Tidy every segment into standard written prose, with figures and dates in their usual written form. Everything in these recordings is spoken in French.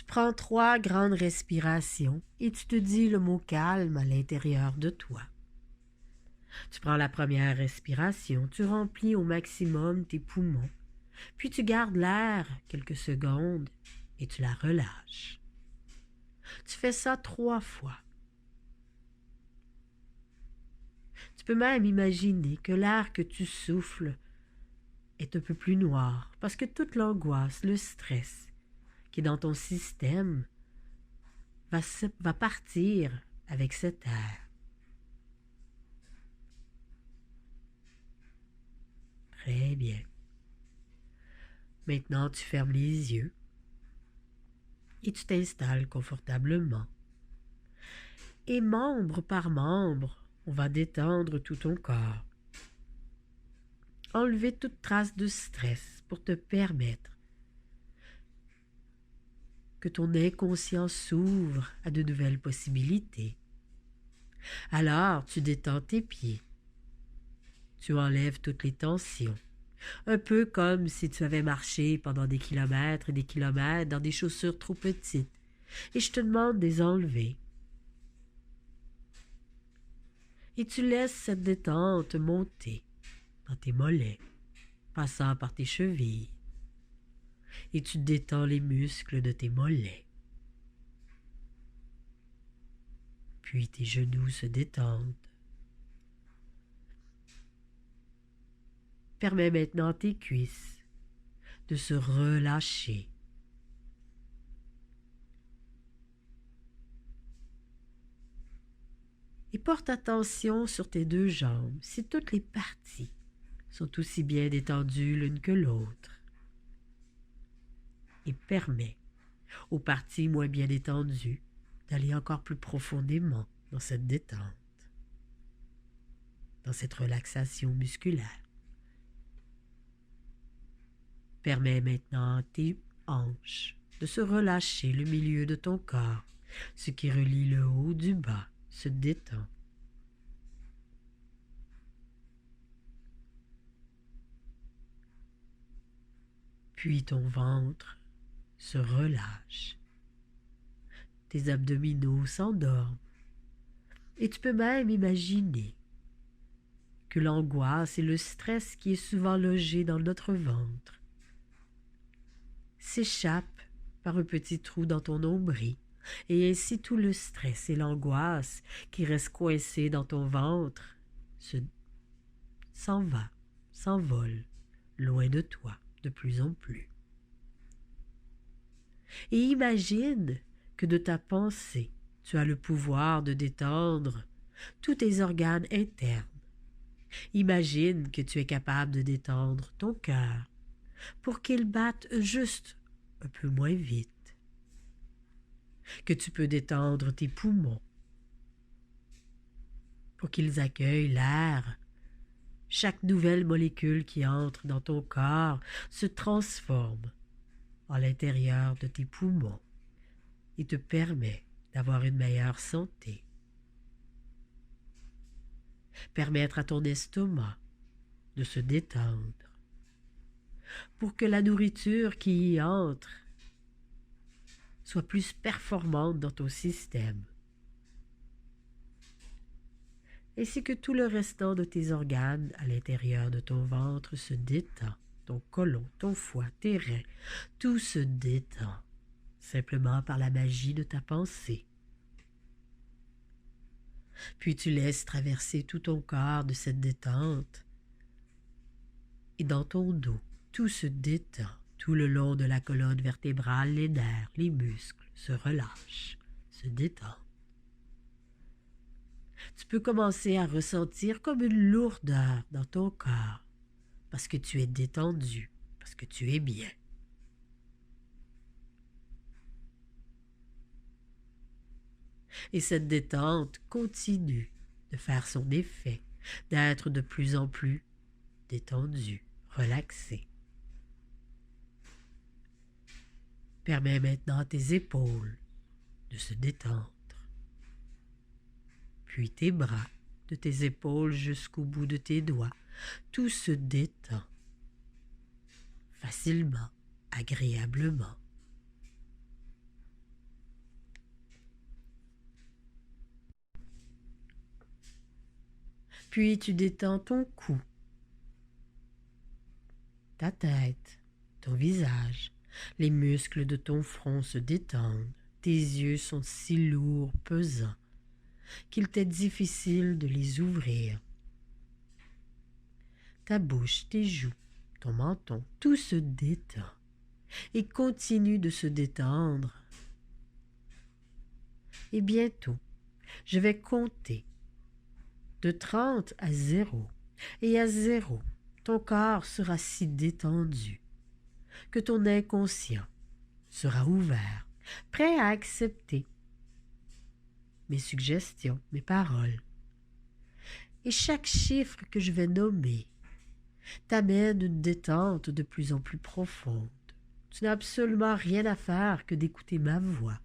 Tu prends 3 grandes respirations et tu te dis le mot calme à l'intérieur de toi. Tu prends la première respiration, tu remplis au maximum tes poumons, puis tu gardes l'air quelques secondes et tu la relâches. Tu fais ça 3 fois. Tu peux même imaginer que l'air que tu souffles est un peu plus noir parce que toute l'angoisse, le stress qui est dans ton système va partir avec cet air. Très bien. Maintenant, tu fermes les yeux et tu t'installes confortablement. Et membre par membre, on va détendre tout ton corps. Enlever toute trace de stress pour te permettre que ton inconscient s'ouvre à de nouvelles possibilités. Alors, tu détends tes pieds. Tu enlèves toutes les tensions. Un peu comme si tu avais marché pendant des kilomètres et des kilomètres dans des chaussures trop petites. Et je te demande de les enlever. Et tu laisses cette détente monter dans tes mollets, passant par tes chevilles. Et tu détends les muscles de tes mollets. Puis tes genoux se détendent. Permets maintenant à tes cuisses de se relâcher. Et porte attention sur tes 2 jambes, si toutes les parties sont aussi bien détendues l'une que l'autre. Et permets aux parties moins bien détendues d'aller encore plus profondément dans cette détente, dans cette relaxation musculaire. Permets maintenant à tes hanches de se relâcher, le milieu de ton corps, ce qui relie le haut du bas, se détend. Puis ton ventre se relâche. Tes abdominaux s'endorment. Et tu peux même imaginer que l'angoisse et le stress qui est souvent logé dans notre ventre s'échappent par un petit trou dans ton nombril. Et ainsi tout le stress et l'angoisse qui reste coincé dans ton ventre s'envole loin de toi de plus en plus. Et imagine que de ta pensée, tu as le pouvoir de détendre tous tes organes internes. Imagine que tu es capable de détendre ton cœur pour qu'il batte juste un peu moins vite. Que tu peux détendre tes poumons pour qu'ils accueillent l'air. Chaque nouvelle molécule qui entre dans ton corps se transforme à l'intérieur de tes poumons et te permet d'avoir une meilleure santé. Permettre à ton estomac de se détendre pour que la nourriture qui y entre soit plus performante dans ton système, ainsi que tout le restant de tes organes à l'intérieur de ton ventre se détend, ton côlon, ton foie, tes reins, tout se détend, simplement par la magie de ta pensée. Puis tu laisses traverser tout ton corps de cette détente, et dans ton dos, tout se détend, tout le long de la colonne vertébrale, les nerfs, les muscles se relâchent, se détendent. Tu peux commencer à ressentir comme une lourdeur dans ton corps parce que tu es détendu, parce que tu es bien. Et cette détente continue de faire son effet, d'être de plus en plus détendu, relaxé. Permets maintenant à tes épaules de se détendre. Puis tes bras, de tes épaules jusqu'au bout de tes doigts, tout se détend facilement, agréablement. Puis tu détends ton cou, ta tête, ton visage. Les muscles de ton front se détendent. Tes yeux sont si lourds, pesants, qu'il t'est difficile de les ouvrir. Ta bouche, tes joues, ton menton, tout se détend et continue de se détendre. Et bientôt, je vais compter de 30 à 0. Et à 0, ton corps sera si détendu que ton inconscient sera ouvert, prêt à accepter mes suggestions, mes paroles. Et chaque chiffre que je vais nommer t'amène une détente de plus en plus profonde. Tu n'as absolument rien à faire que d'écouter ma voix.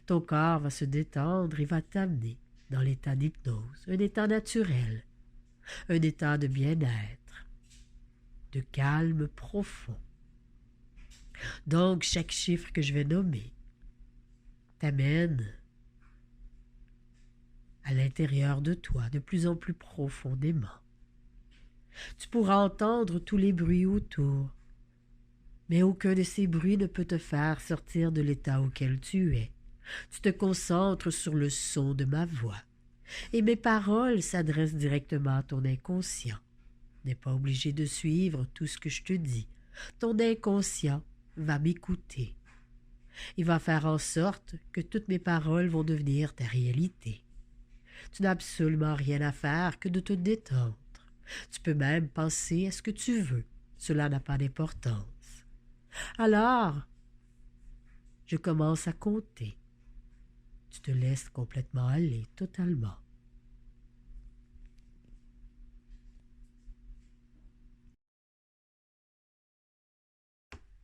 Ton corps va se détendre et va t'amener dans l'état d'hypnose, un état naturel, un état de bien-être, de calme profond. Donc, chaque chiffre que je vais nommer t'amène à l'intérieur de toi, de plus en plus profondément. Tu pourras entendre tous les bruits autour, mais aucun de ces bruits ne peut te faire sortir de l'état auquel tu es. Tu te concentres sur le son de ma voix, et mes paroles s'adressent directement à ton inconscient. Tu n'es pas obligé de suivre tout ce que je te dis. Ton inconscient va m'écouter. Il va faire en sorte que toutes mes paroles vont devenir ta réalité. Tu n'as absolument rien à faire que de te détendre. Tu peux même penser à ce que tu veux. Cela n'a pas d'importance. Alors, je commence à compter. Tu te laisses complètement aller, totalement.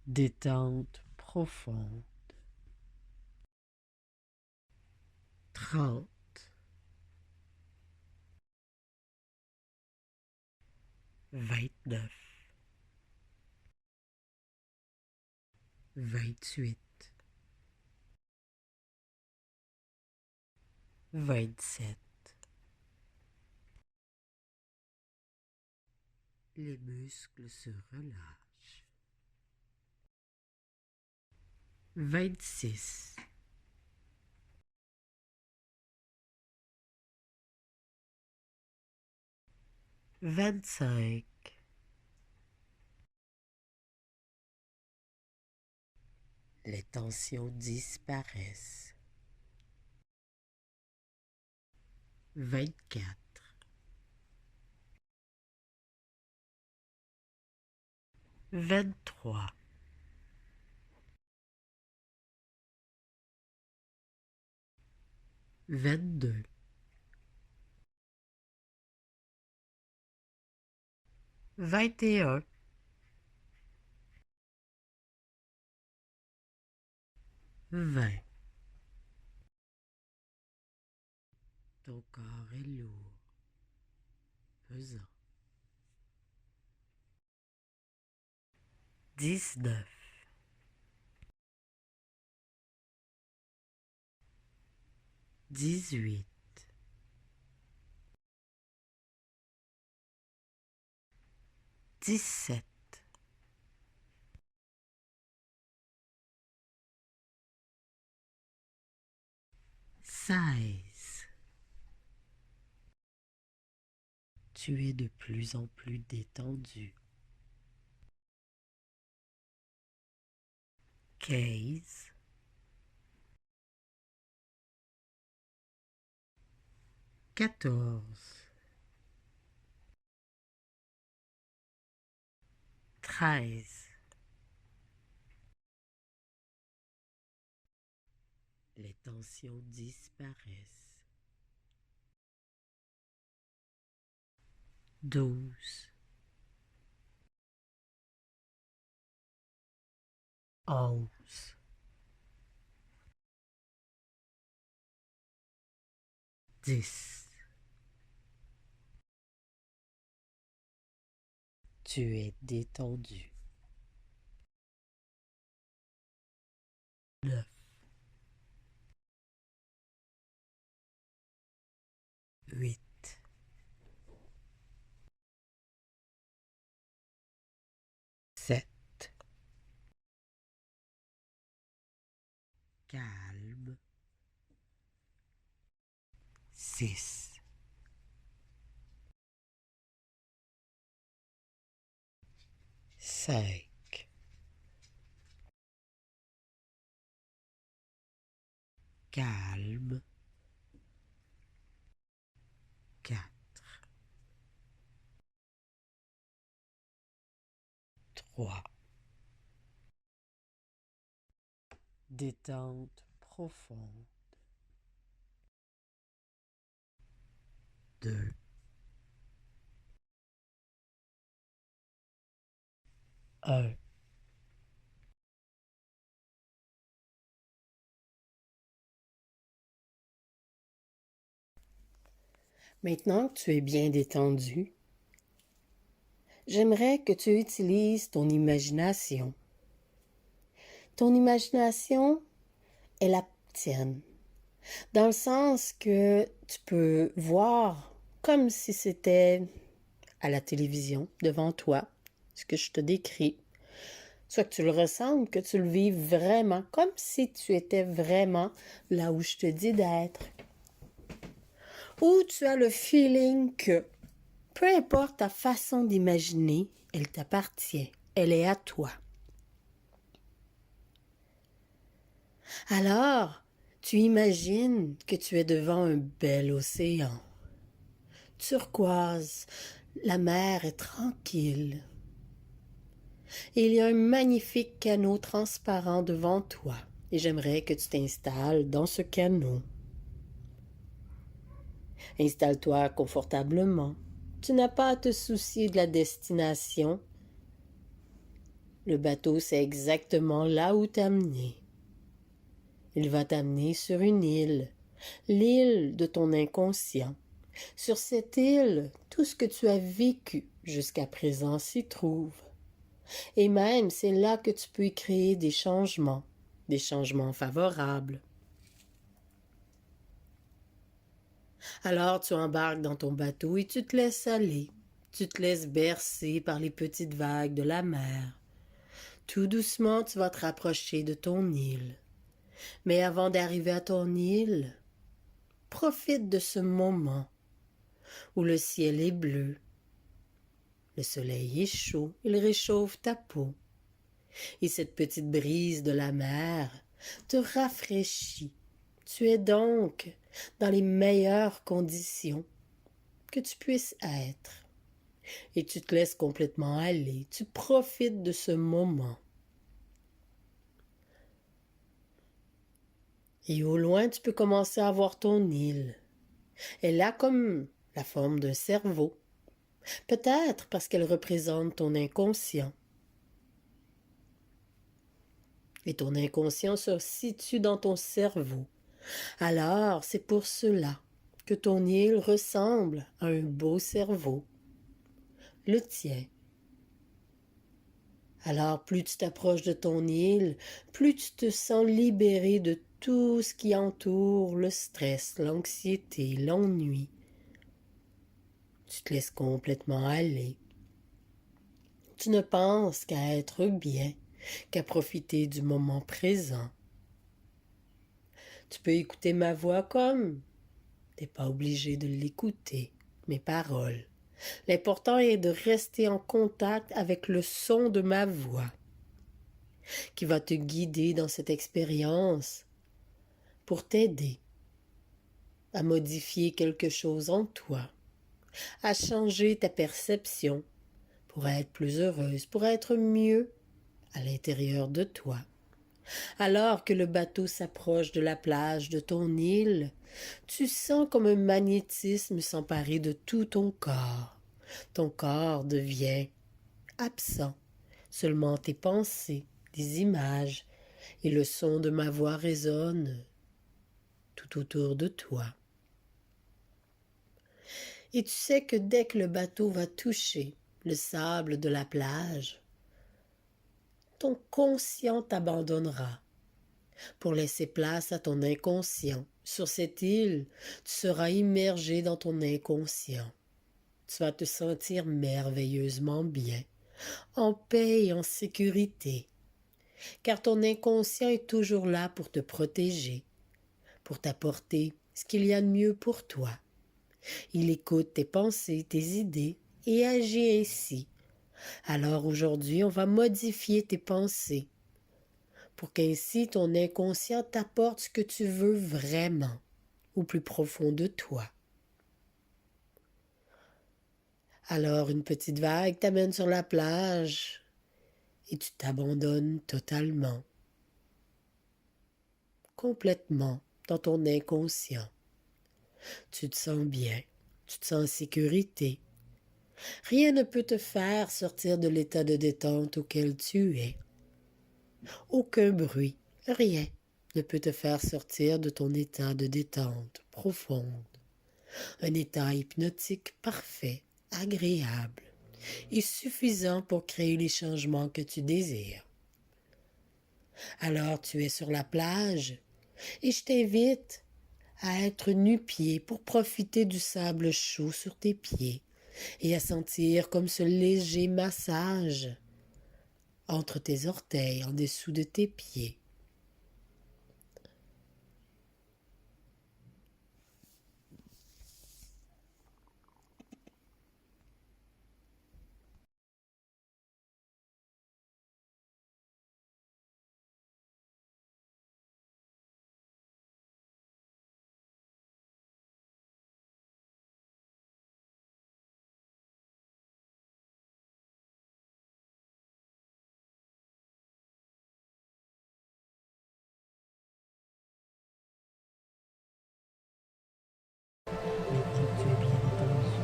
Détente profonde. 30, 29, 28, 27. Les muscles se relâchent. 26, 25, les tensions disparaissent. 24, 23, 22, 21, 20. Ton corps est lourd, pesant. 19, 18, 17, 16. Tu es de plus en plus détendu. 15, 14, 13. Les tensions disparaissent. 12, 11, 10. Tu es détendu. 9, 8, 6, 5, calme, 4, 3, détente profonde, 2, 1. Maintenant que tu es bien détendu, j'aimerais que tu utilises ton imagination. Ton imagination est la tienne, dans le sens que tu peux voir comme si c'était à la télévision devant toi, ce que je te décris, soit que tu le ressentes, que tu le vives vraiment, comme si tu étais vraiment là où je te dis d'être. Ou tu as le feeling que, peu importe ta façon d'imaginer, elle t'appartient, elle est à toi. Alors, tu imagines que tu es devant un bel océan. Turquoise, la mer est tranquille. Et il y a un magnifique canot transparent devant toi. Et j'aimerais que tu t'installes dans ce canot. Installe-toi confortablement. Tu n'as pas à te soucier de la destination. Le bateau sait exactement là où t'amener. Il va t'amener sur une île, l'île de ton inconscient. Sur cette île, tout ce que tu as vécu jusqu'à présent s'y trouve. Et même, c'est là que tu peux y créer des changements favorables. Alors tu embarques dans ton bateau et tu te laisses aller. Tu te laisses bercer par les petites vagues de la mer. Tout doucement, tu vas te rapprocher de ton île. Mais avant d'arriver à ton île, profite de ce moment où le ciel est bleu. Le soleil est chaud, il réchauffe ta peau. Et cette petite brise de la mer te rafraîchit. Tu es donc dans les meilleures conditions que tu puisses être. Et tu te laisses complètement aller. Tu profites de ce moment. Et au loin, tu peux commencer à voir ton île. Elle a comme la forme d'un cerveau. Peut-être parce qu'elle représente ton inconscient. Et ton inconscient se situe dans ton cerveau. Alors, c'est pour cela que ton île ressemble à un beau cerveau. Le tien. Alors, plus tu t'approches de ton île, plus tu te sens libéré de tout ce qui entoure le stress, l'anxiété, l'ennui. Tu te laisses complètement aller. Tu ne penses qu'à être bien, qu'à profiter du moment présent. Tu peux écouter ma voix comme t'es pas obligé de l'écouter, mes paroles. L'important est de rester en contact avec le son de ma voix, qui va te guider dans cette expérience pour t'aider à modifier quelque chose en toi, à changer ta perception pour être plus heureuse, pour être mieux à l'intérieur de toi. Alors que le bateau s'approche de la plage de ton île, tu sens comme un magnétisme s'emparer de tout ton corps. Ton corps devient absent, seulement tes pensées, des images et le son de ma voix résonne tout autour de toi. Et tu sais que dès que le bateau va toucher le sable de la plage, ton conscient t'abandonnera pour laisser place à ton inconscient. Sur cette île, tu seras immergé dans ton inconscient. Tu vas te sentir merveilleusement bien, en paix et en sécurité, car ton inconscient est toujours là pour te protéger, pour t'apporter ce qu'il y a de mieux pour toi. Il écoute tes pensées, tes idées et agit ainsi. Alors aujourd'hui, on va modifier tes pensées pour qu'ainsi ton inconscient t'apporte ce que tu veux vraiment au plus profond de toi. Alors une petite vague t'amène sur la plage et tu t'abandonnes totalement, complètement dans ton inconscient. Tu te sens bien, tu te sens en sécurité. Rien ne peut te faire sortir de l'état de détente auquel tu es. Aucun bruit, rien ne peut te faire sortir de ton état de détente profonde. Un état hypnotique parfait, agréable et suffisant pour créer les changements que tu désires. Alors tu es sur la plage et je t'invite à être nu-pied pour profiter du sable chaud sur tes pieds et à sentir comme ce léger massage entre tes orteils en dessous de tes pieds. Maintenant que tu es bien détendu,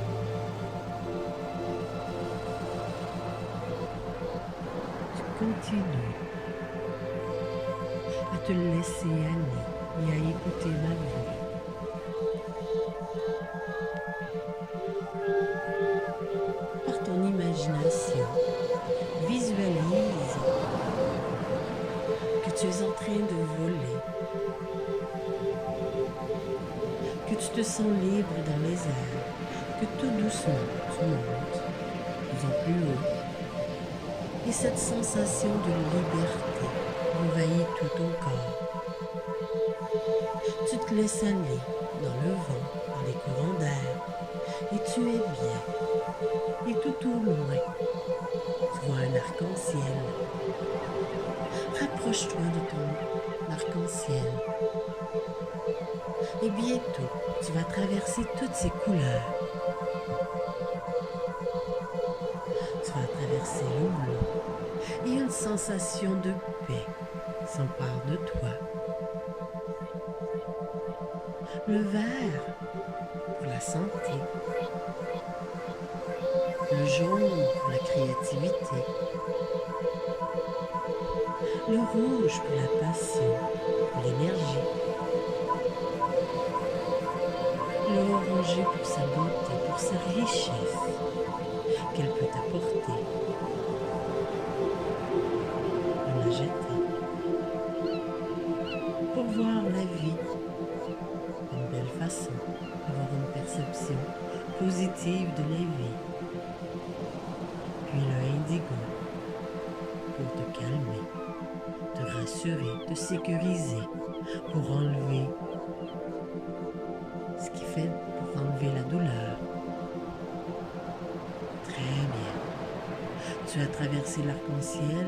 tu continues à te laisser aller et à écouter ma voix. Par ton imagination, visualise que tu es en train de voler, que tu te sens libre dans les airs, que tout doucement tu montes de plus en plus haut et cette sensation de liberté envahit tout ton corps. Tu te laisses aller dans le vent, dans les courants d'air et tu es bien. Et tout au loin, tu vois un arc-en-ciel. Rapproche-toi de ton arc-en-ciel. Et bientôt, tu vas traverser toutes ces couleurs. Tu vas traverser le bleu et une sensation de paix s'empare de toi. Le vert pour la santé. Le jaune pour la créativité. Le rouge pour la passion, pour l'énergie. Le orangé pour sa beauté, pour sa richesse qu'elle peut apporter. Le magenta pour voir la vie d'une belle façon, avoir une perception positive de la vie. Puis le indigo pour te calmer, te rassurer, te sécuriser, pour enlever ce qui fait pour enlever la douleur. Très bien. Tu as traversé l'arc-en-ciel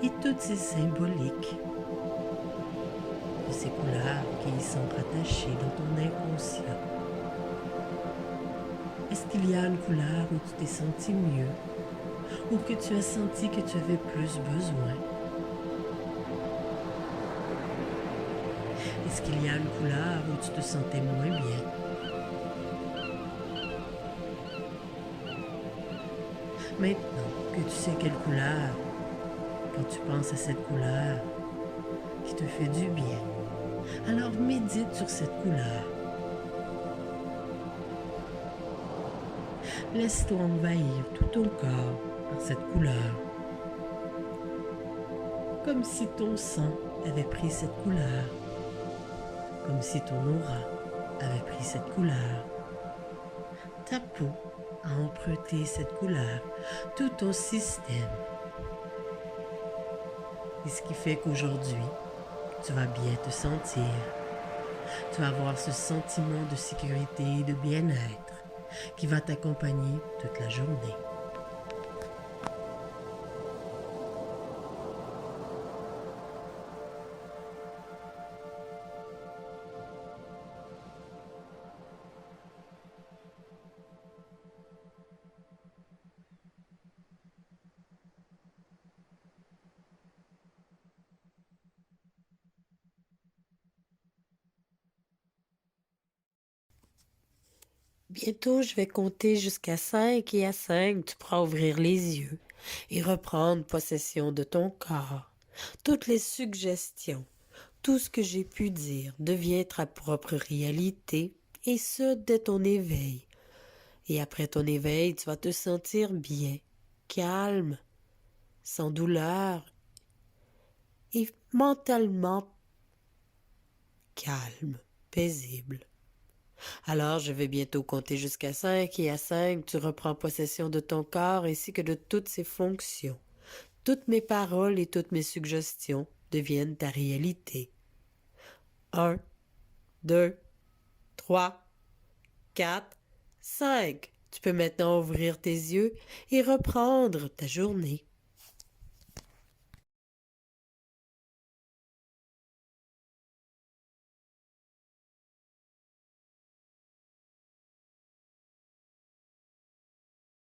et toutes ces symboliques de ces couleurs qui y sont rattachées dans ton inconscient. Est-ce qu'il y a une couleur où tu t'es senti mieux ou que tu as senti que tu avais plus besoin? Est-ce qu'il y a une couleur où tu te sentais moins bien? Maintenant que tu sais quelle couleur, quand tu penses à cette couleur qui te fait du bien, alors médite sur cette couleur. Laisse-toi envahir tout ton corps par cette couleur. Comme si ton sang avait pris cette couleur. Comme si ton aura avait pris cette couleur. Ta peau a emprunté cette couleur, tout ton système. Et ce qui fait qu'aujourd'hui, tu vas bien te sentir. Tu vas avoir ce sentiment de sécurité et de bien-être qui va t'accompagner toute la journée. Bientôt, je vais compter jusqu'à 5 et à 5, tu pourras ouvrir les yeux et reprendre possession de ton corps. Toutes les suggestions, tout ce que j'ai pu dire devient ta propre réalité et ce dès ton éveil. Et après ton éveil, tu vas te sentir bien, calme, sans douleur et mentalement calme, paisible. Alors, je vais bientôt compter jusqu'à 5 et à 5, tu reprends possession de ton corps ainsi que de toutes ses fonctions. Toutes mes paroles et toutes mes suggestions deviennent ta réalité. 1, 2, 3, 4, 5. Tu peux maintenant ouvrir tes yeux et reprendre ta journée.